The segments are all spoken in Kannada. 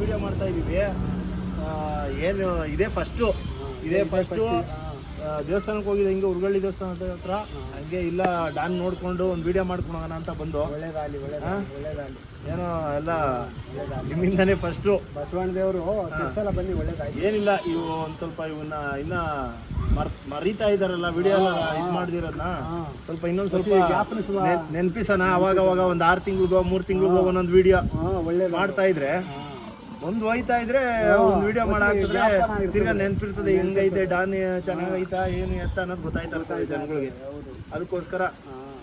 ವಿಡಿಯೋ ಮಾಡ್ತಾ ಇದೀವಿ. ಏನು ಇದೇ ಫಸ್ಟು ದೇವಸ್ಥಾನಕ್ಕೆ ಹೋಗಿದೆ, ಹಿಂಗೆ ಉರ್ಗಳ್ಳಿ ದೇವಸ್ಥಾನದ ಹತ್ರ. ಹಂಗೆ ಇಲ್ಲ ಡಾನ್ ನೋಡ್ಕೊಂಡು ಒಂದು ವಿಡಿಯೋ ಮಾಡ್ಕೊಳೋಣ ಅಂತ ಬಂದು. ಒಳ್ಳೇದಾಗಲಿ. ಏನೋ ಎಲ್ಲ ನಿಮ್ಮಿಂದಾನೇ ಫಸ್ಟು. ಬಸವಣ್ಣ ದೇವರು ಬನ್ನಿ, ಒಳ್ಳೇದಾಗಿ. ಏನಿಲ್ಲ, ಇವು ಒಂದು ಸ್ವಲ್ಪ ಇವನ್ನ ಇನ್ನ ಮರೀತಾ ಇದಾರಲ್ಲ ವಿಡಿಯೋ ಎಲ್ಲ ಇದು ಮಾಡ್ದಿರೋದನ್ನ, ಸ್ವಲ್ಪ ಇನ್ನೊಂದು ಸ್ವಲ್ಪ ನೆನ್ಪಿಸೋಣ. ಅವಾಗ ಒಂದು 6 ತಿಂಗಳಿಗೋ 3 ತಿಂಗಳಿಗೋ ಒಂದೊಂದು ವಿಡಿಯೋ ಮಾಡ್ತಾ ಇದ್ರೆ, ಒಂದು ಹೋಯ್ತಾ ಇದ್ರೆ ಒಂದು ವಿಡಿಯೋ ಮಾಡಾಕಿದ್ರೆ ತಿರ್ಗಾ ನೆನ್ಪಿರ್ತದೆ. ಹೆಂಗೈತೆ ಡಾನ್, ಚೆನ್ನಾಗೈತಾ ಏನು ಎತ್ತ ಅನ್ನೋದು ಗೊತ್ತಾಯ್ತಾ ಇರ್ತದೆ ಜನಗಳಿಗೆ. ಅದಕ್ಕೋಸ್ಕರ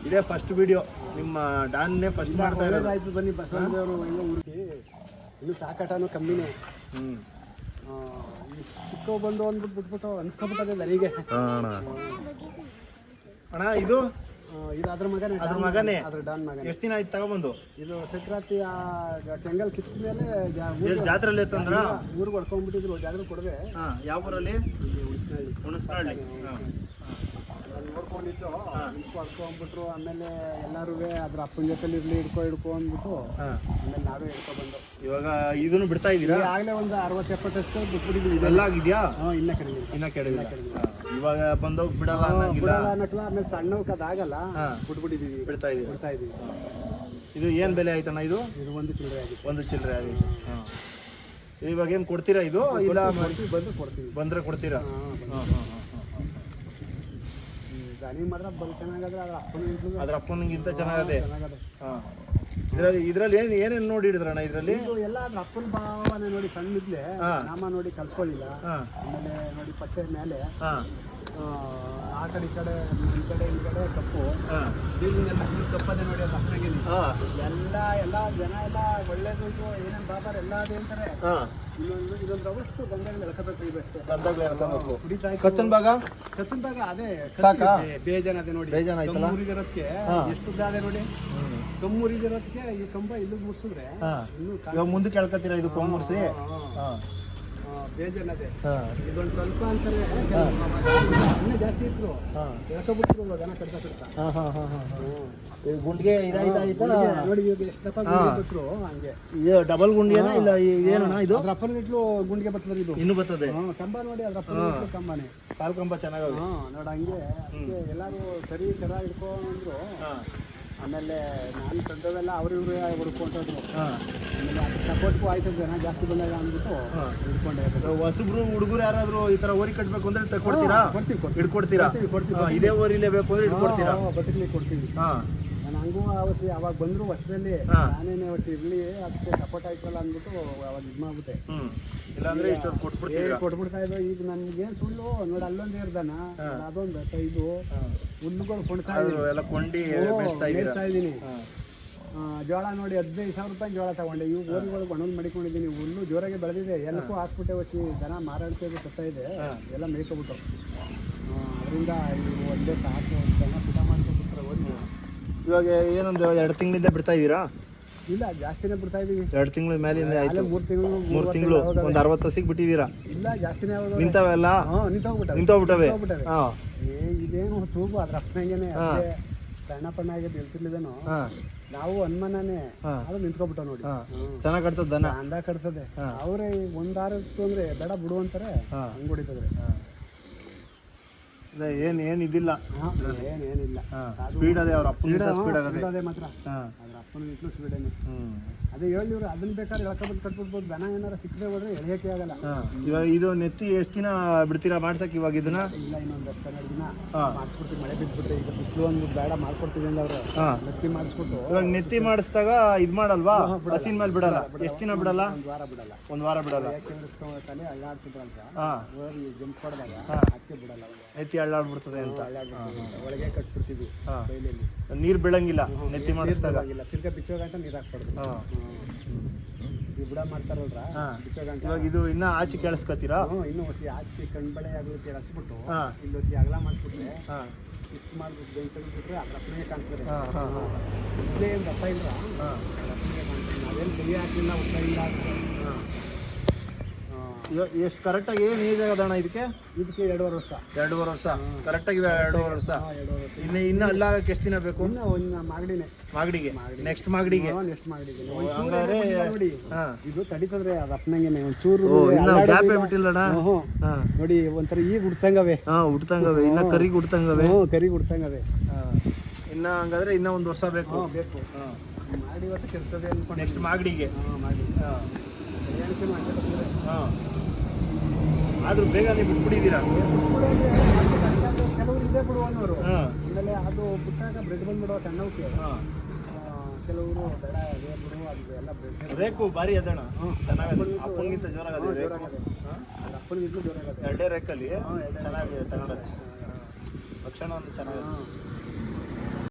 ಇದೇ ಫಸ್ಟ್ ವಿಡಿಯೋ, ನಿಮ್ಮ ಡಾನ್ನೇ ಫಸ್ಟ್ ಮಾಡ್ತಾ ಇರೋದು. ಬನ್ನಿ ಬಸವಣ್ಣ ದೇವರು ಇನ್ನು ಸಾಕಾಟನೂ ಕಮ್ಮಿನೇ. ಚಿಕ್ಕ ಬಂದು ಬಿಟ್ಬಿಟ್ಟು ಅನ್ಸ್ಕೊಬಿಟ್ಟದೆ ನನಗೆ. ಅಣ್ಣ ಇದು ಅದ್ರ ಮಗನೇ ಅದ್ರ ಡಾನ್ ಮಗನೇ. ಎಷ್ಟು ದಿನ ಆಯ್ತು ತಗೊಬಂದು? ಇದು ಸಂಕ್ರಾಂತಿ ಟೆಂಗಲ್ ಕಿತ್ತ ಮೇಲೆ ಜಾತ್ರೆಯಲ್ಲಿ ತಂದ್ರ ಊರಿಗೆ ಹೊಡ್ಕೊಂಡ್ಬಿಟ್ಟಿದ್ರು. ಜಾತ್ರೆ ಕೊಡದೆ. ಯಾವ ಊರಲ್ಲಿ? ಹುಣಸನಹಳ್ಳಿ. ನೋಡ್ಕೊಂಡಿದ್ದು ಹೊಡ್ಕೊಂಡ್ಬಿಟ್ರು. ಆಮೇಲೆ ಎಲ್ಲರೂ ಅದ್ರ ಅಪ್ಪನ ಜೊತೆಲಿ ಹಿಡ್ಕೊ ಅಂದ್ಬಿಟ್ಟು ಆಮೇಲೆ ನಾವೇ ಹಿಡ್ಕೊಬಂದು. ಇವಾಗ ಇದನ್ನು ಬಿಡ್ತಾ ಇದೀರಾ? ಆಗ್ಲೇ ಒಂದು 60-70 ಎಷ್ಟು ಬಿಟ್ಬಿಟ್ಟಿದ್ವಿ. ಇದೆಲ್ಲ ಆಗಿದ್ಯಾ? ಇನ್ನ ಕೆಡಗಿಲ್ಲ. ಇವಾಗ ಬಂದೋಗಿ ಬಿಡಲ್ಲ ಅನ್ನಟ್ಲ. ಆಮೇಲೆ ಸಣ್ಣದಾಗಲ್ಲ, ಬಿಟ್ಬಿಟ್ಟಿದೀವಿ. ಬಿಡ್ತಾ ಇದೀವಿ. ಇದು ಏನ್ ಬೆಲೆ ಆಯ್ತಣ್ಣ? ಇದು 1 ಚಿಲ್ಲರೆ ಆಗಿತ್ತು. 1 ಚಿಲ್ಲರೆ ಆಗಿತ್ತು. ಇವಾಗ ಏನ್ ಕೊಡ್ತೀರಾ ಇದು? ಇಲ್ಲ ಬಂದ್ರೆ ಕೊಡ್ತೀರಾ? ದಾನಿ ಮಾತ್ರ ಬರೀ ಚೆನ್ನಾಗದ್ರೆ ಅದ್ರ ಅಪ್ಪನಿಗಿಂತ ಚೆನ್ನಾಗದೆ. ಇದ್ರಲ್ಲಿ ಏನೇನು ನೋಡಿ ಹಿಡಿದ್ರಣ್ಣ? ಇದ್ರಲ್ಲಿ ಎಲ್ಲ ಅದ್ರ ಅಪ್ಪನ ಭಾವನೆ ನೋಡಿ, ಸಣ್ಣಿದ್ಲೆ ನಾಮ ನೋಡಿ ಕಲ್ಸ್ಕೊಳ್ಳಿಲ್ಲ. ಆಮೇಲೆ ನೋಡಿ ಪಟ್ಟೆ ಮೇಲೆ ಆ ಕಡೆ ಈ ಕಡೆ ಹಿಂದ್ಗಡೆ ಕಪ್ಪು ಕಪ್ಪದೆ ನೋಡಿ. ಅದು ಅಪ್ಪನಿಗೆ ಎಲ್ಲ ಜನ ಎಲ್ಲ ಒಳ್ಳೇದು ಏನೇನು ಬಾಬಾರ್ ಎಲ್ಲ ಅದೇ ಅಂತಾರೆ. ಇದೊಂದು ಅವಷ್ಟು ಗಂಗಾಳಿ ಎಳ್ಕೋಬೇಕು. ಕಚ್ಚನ್ ಭಾಗ ಅದೇ ಸಾಕಾ? ಬೇಜಾನ್ ಅದೇ ನೋಡಿ. ಕಮ್ಮೂರಿದಿರೋದಕ್ಕೆ ಎಷ್ಟು ಅದೇ ನೋಡಿ. ಕಮ್ಮೂರಿದಿರೋದಕ್ಕೆ ಈ ಕಂಬ ಇಲ್ಲಿ ಮುಗಿಸಿದ್ರೆ ಇವಾಗ ಮುಂದಕ್ಕೆ ಎಳ್ಕೊತೀರಾ? ಇದು ಕೊಂಬುರ್ಸಿ ಬೇಜಾನದೆ. ಇದೊಂದು ಸ್ವಲ್ಪ ಅಂತಾರೆ, ಇನ್ನೂ ಜಾಸ್ತಿ ಇತ್ತು. ಎಳ್ಕೊಬಿಟ್ರು ಜನ ಕಡ್ತಾ ಗುಂಡಿಗೆ ನೋಡಿ. ಇವಾಗ ಎಷ್ಟು ಬಿಟ್ರು ಹಂಗೆ. ಇದು ಡಬಲ್ ಗುಂಡಿಗೆನಾ? ಇಲ್ಲ ಏನಣ್ಣ ಇದು? ಅದ್ರ ಅಪ್ಪನ ಇಟ್ಲು ಗುಂಡಿಗೆ ಬರ್ತದೆ. ಇದು ಇನ್ನು ಬರ್ತದೆ ಕಂಬ ನೋಡಿ. ಅದ್ರ ಅಪ್ಪನ ಕಂಬನೇ ಕಾಲ್ ಕಂಬ ಚೆನ್ನಾಗ ನೋಡ. ಹಂಗೆ ಎಲ್ಲಾರು ಸರಿ ತರ ಹಿಡ್ಕೊಂಡ್ರು. ಆಮೇಲೆ ನಾನು ತಂದವೆಲ್ಲ ಅವ್ರು ಹುಡ್ಕೊಂಡ್ರು. ಆಮೇಲೆ ಸಪೋರ್ಟ್ಗೂ ಆಯ್ತು, ಜನ ಜಾಸ್ತಿ ಬಂದಾಗ ಅಂದ್ಬಿಟ್ಟು ಹಿಡ್ಕೊಂಡೆ. ಹೊಸಬ್ರು ಹುಡುಗರು ಯಾರಾದ್ರು ಈ ತರ ಓರಿ ಕಟ್ಬೇಕು ಅಂದ್ರೆ ತಗೊಡ್ತೀರಾ? ಹಿಡ್ಕೊಡ್ತೀರಾ? ಇದೇ ಓರಿಲೇ ಬೇಕು ಅಂದ್ರೆ ಹಿಡ್ಕೊಡ್ತೀರಾ? ಬದುಕಲಿ ಕೊಡ್ತೀವಿ. ನಾನು ಹಂಗೂ ಅವತ್ತು ಅವಾಗ ಬಂದ್ರು ವರ್ಷದಲ್ಲಿ ನಾನೇನೆ ಅವತ್ತು ಇರ್ಲಿ, ಅದಕ್ಕೆ ಸಪೋರ್ಟ್ ಆಯ್ತಲ್ಲ ಅಂದ್ಬಿಟ್ಟು ಅವಾಗ ಇದು ಮಾಡ್ಬಿಟ್ಟೆ. ಇಲ್ಲಾಂದ್ರೆ ಕೊಟ್ಬಿಡ್ತಾ ಇದ್ದೋ. ಈಗ ನನ್ಗೇನ್ ಸುಳ್ಳು ನೋಡಿ, ಅಲ್ಲೊಂದು ಇರ್ದಾನ, ಅದೊಂದು ಇದು ಹುಲ್ಲುಗಳು ಕೊಡ್ತಾ ಇದ್ದೀನಿ. ಜೋಳ ನೋಡಿ 15,000 ರೂಪಾಯಿ ಜೋಳ ತಗೊಂಡೆ. ಇವು ಗೋರಿಗಳು ಒಣಲ್ ಮಡಿಕೊಂಡಿದ್ದೀನಿ. ಹುಲ್ಲು ಜೋರಾಗಿ ಬೆಳೆದಿದೆ. ಎಲ್ಲಕ್ಕೂ ಹಾಕ್ಬಿಟ್ಟೆ. వచ్చి ದನ ಮಾರಾಡ್ತಿದ್ದು ಬರ್ತಾ ಇದೆ. ಎಲ್ಲ ಮೇಯ್ಕೊಬಿಟ್ಟು ಅದರಿಂದ ಇವು ಒಂದೇ ಸಾಕು ದನ ಪುಟ ಮಾಡ್ಕೊಬಿಟ್ರೆ ಹೋಗಿ. ಇವಾಗ ಏನೊಂದು 2 ತಿಂಗಳಿಂದ ಬಿಡ್ತಾ ಇದ್ದೀರಾ? ಇಲ್ಲ, ಜಾಸ್ತಿನೇ ಬಿಡ್ತಾ ಇದೀವಿ. 2 ತಿಂಗಳ ಮೇಲೆ ಆಯ್ತು. 3 ತಿಂಗಳು ಒಂದು 60 ಹಸಿಗೆ ಬಿಟ್ಟಿದ್ದೀರಾ? ಇಲ್ಲ, ಜಾಸ್ತಿನೇ ನಿಂತವೆಲ್ಲ ನಿಂತೋಗ್ಬಿಟ್ಟವೆ. ಇದೇನು ತೂಗು ಅದ್ರ ಅಪ್ಪನಂಗೆನೆ ಸಣ್ಣ ಪಣ್ಣ ಆಗಿ ನಿಲ್ತಿರ್ಲಿದೇನೋ. ನಾವು ಅನುಮಾನನೇ ಅದು ನಿಂತ್ಕೊಬಿಟ್ಟ ನೋಡಿ. ಚೆನ್ನಾಗ್ ಕಟ್ತದ ದನ, ಅಂದ ಕಟ್ತದೆ. ಅವ್ರೆ ಒಂದಾರತ್ತು ಅಂದ್ರೆ ಬೇಡ ಬಿಡು ಅಂತಾರೆ, ಹಂಗ್ ಹೊಡಿತದ್ರೆ. ಏನ್ ಇದಿಲ್ಲ, ಏನಿಲ್ಲ. ಸ್ಪೀಡ್ ಅದೇ, ಅವ್ರ ಅಪ್ಪನ ಸ್ಪೀಡ್ ಅದೇ ಮಾತ್ರ. ಅದ್ರ ಅಪ್ಪನ ಇಟ್ಲು ಸ್ಪೀಡೇನೆ. ಅದೇ ಹೇಳಿವ್ರು, ಅದನ್ನ ಬೇಕಾದ್ರೆ ಎಳ್ಕೊಬಿಟ್ಟು ಕಟ್ಬಿಡ್ಬೋದು. ದನ ಏನಾರ ಸಿಕ್ಕದೆ ಹೋದ್ರೆ ಎಳೆಯಕ್ಕೆ ಆಗಲ್ಲ. ಇವಾಗ ಇದು ನೆತ್ತಿ ಎಷ್ಟು ದಿನ ಬಿಡ್ತೀರಾ ಮಾಡ್ಸಕ್ ಇವಾಗ ಇದನ್ನ? ಇಲ್ಲ, ಇನ್ನೊಂದು 10-12 ದಿನ ಮಾಡಿಸ್ಬಿಡ್ತೀವಿ. ಮಳೆ ಬಿದ್ಬಿಟ್ರೆ ಈಗ ಬಿಸಿಲು ಅಂದ್ಬಿಟ್ಟು ಬೇಡ ಮಾಡ್ಕೊಡ್ತೀವಿ ಅಂದ್ರೆ ಅವ್ರು ನೆತ್ತಿ ಮಾಡಿಸ್ಬಿಟ್ಟು. ಇವಾಗ ನೆತ್ತಿ ಮಾಡಿಸಿದಾಗ ಇದ್ ಮಾಡಲ್ವಾ? ಹಸಿನ ಮೇಲೆ ಬಿಡಲ್ಲ? ಎಷ್ಟು ದಿನ ಬಿಡಲ್ಲ? 1 ವಾರ ಬಿಡಲ್ಲ. ಯಾಕೆಂದ್ರೆ ತಲೆ ಅಳ್ಳಾಡ್ತಿದ್ರಂತ ಜಂಪ್ ಹೊಡೆದಾಗ ಅಕ್ಕಿ ಬಿಡಲ್ಲ. ನೆತ್ತಿ ಅಳ್ಳಾಡ್ಬಿಡ್ತದೆ ಅಂತ ಒಳಗೆ ಕಟ್ಬಿಡ್ತೀವಿ. ಕೈಯಲ್ಲಿ ನೀರ್ ಬೀಳಂಗಿಲ್ಲ ನೆತ್ತಿ ಮಾಡಿಸಿದಾಗ. ತಿರ್ಗಾ ಬಿಚ್ಚೋ ಗಂಟ ನೀರ್ ಹಾಕ್ಬಾರ್ದು. ಈ ಬುಡ ಮಾಡ್ತಾರಲ್ರ ಬಿಚ್ಚೋ ಗಂಟ. ಇವಾಗ ಇದು ಇನ್ನ ಆಚೆ ಕೇಳಿಸ್ಕೊತೀರಾ? ಇನ್ನು ಹೊಸಿ ಆಚೆ ಕಣ್ಬಳೆ ಆಗುತ್ತೆ ಹಚ್ಬಿಟ್ಟು ಇಲ್ಲಿ ಹೊಸಿ ಅಗಲ ಮಾಡಿಸ್ಬಿಟ್ರೆ ಇಷ್ಟು ಮಾಡ್ಬಿಟ್ಟು ಬೆಂಚ್ ತೆಗೆದ್ಬಿಟ್ರೆ ಅದ್ರ ಅಪ್ಪನಿಗೆ ಕಾಣ್ತಾರೆ. ಇಲ್ಲೇ ಏನು ದಪ್ಪ ಇಲ್ಲ, ಅಪ್ಪನಿಗೆ ಕಾಣ್ತಾರೆ. ನಾವೇನು ಕೈ ಹಾಕಿಲ್ಲ, ಉದ್ದ ಇಲ್ಲ. ಎಷ್ಟು ಕರೆಕ್ಟಾಗಿ ಏನು ಏಜ್ ಆಗದಣ್ಣ ಇದಕ್ಕೆ? ಇದಕ್ಕೆ 2.5 ವರ್ಷ. 2.5 ವರ್ಷ ಕರೆಕ್ಟಾಗಿ 2.5 ವರ್ಷ. 2.5 ವರ್ಷ. ಇನ್ನು ಅಲ್ಲಾಗಕ್ಕೆ ಎಷ್ಟು ದಿನ ಬೇಕು? ಇನ್ನು ಮಾಗಡಿನೇ. ಮಾಗಡಿಗೆ ನೆಕ್ಸ್ಟ್ ಮಾಗಡಿಗೆ ನೆಕ್ಸ್ಟ್ ಮಾಗಡಿಗೆ ಹಂಗಾರೆ ನೋಡಿ. ಇದು ತಡಿತಂದ್ರೆ ಅದು ಅಪ್ಪನಂಗೆನೆ ಒಂಚೂರು ಇನ್ನ ಗ್ಯಾಪ್ ಬಿಟ್ಟಿಲ್ಲಣ್ಣ. ನೋಡಿ ಒಂಥರ ಈಗ ಹುಡ್ತಂಗವೆ. ಹುಡ್ತಂಗವೆ, ಇನ್ನ ಕರಿಗೆ ಹುಡ್ತಂಗವೆ. ಕರಿ ಹುಡ್ತಂಗವೆ. ಇನ್ನ ಹಂಗಾದ್ರೆ ಇನ್ನ 1 ವರ್ಷ ಬೇಕು. ಬೇಕು ಮಾಡಿ ಇವತ್ತು ಕೆಡ್ತದೆ ಅನ್ಕೊಂಡು ನೆಕ್ಸ್ಟ್ ಮಾಗಡಿಗೆ. ಮಾಡಿ ಆದ್ರೂ ಬೇಗ ನೀವು ಬಿಟ್ಬಿಟ್ಟಿದ್ದೀರಾ. ಕೆಲವರು ಇದೇ ಬಿಡುವ ಅನ್ನೋರು. ಆಮೇಲೆ ಅದು ಬಿಟ್ಟಾಗ ಬ್ರೆಡ್ ಬಂದ್ಬಿಡುವ ಸಣ್ಣವಕ್ಕೆ. ಕೆಲವರು ಬೇಡ ಅದೇ ಬಿಡು ಅದು ಎಲ್ಲ ಬ್ರೆಡ್ ರೇಕು ಭಾರಿ ಅದಣ್ಣ. ಚೆನ್ನಾಗಿ ಅಪ್ಪನಿಗಿಂತ ಜೋರಾಗದೆ. ಅಪ್ಪನಿಗಿಂತ ಜೋರಾಗದೆ. 2 ರೇಕಲ್ಲಿ ಚೆನ್ನಾಗಿದೆ ತಗೊಂಡ್ರೆ. ಲಕ್ಷಣ ಒಂದು ಚೆನ್ನಾಗಿದೆ.